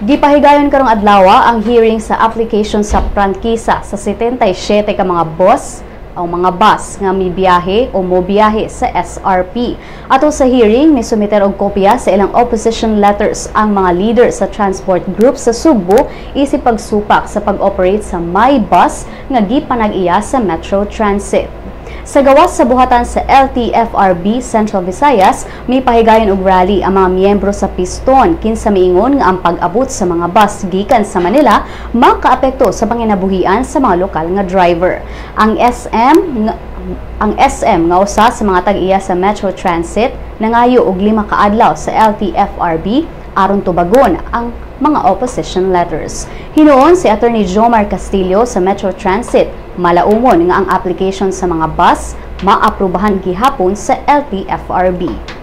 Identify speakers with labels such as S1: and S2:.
S1: Gipahigayon karong adlawa ang hearing sa application sa prangkisa sa 77 ka mga bus o mga bus nga mibiyahe o mobiyahe sa SRP. Ato sa hearing, may sumiter og kopya sa ilang opposition letters ang mga leader sa transport group sa Cebu isip pagsupak sa pag-operate sa my bus nga gipanag-iya sa Metro Transit. Sa gawas sa buhatan sa LTFRB Central Visayas, may pahigayon og rally ang mga miyembro sa piston kinsa miingon nga ang pag-abot sa mga bus gikan sa Manila makaapekto sa panginabuhian sa mga lokal nga driver. Ang SM nga usa sa mga tag-iya sa Metro Transit nangayo og 5 ka adlaw sa LTFRB aron tubagon ang mga opposition letters. Hinuon si Attorney Jomar Castillo sa Metro Transit, malaumon nga ang application sa mga bus maaprubahan gihapon sa LTFRB.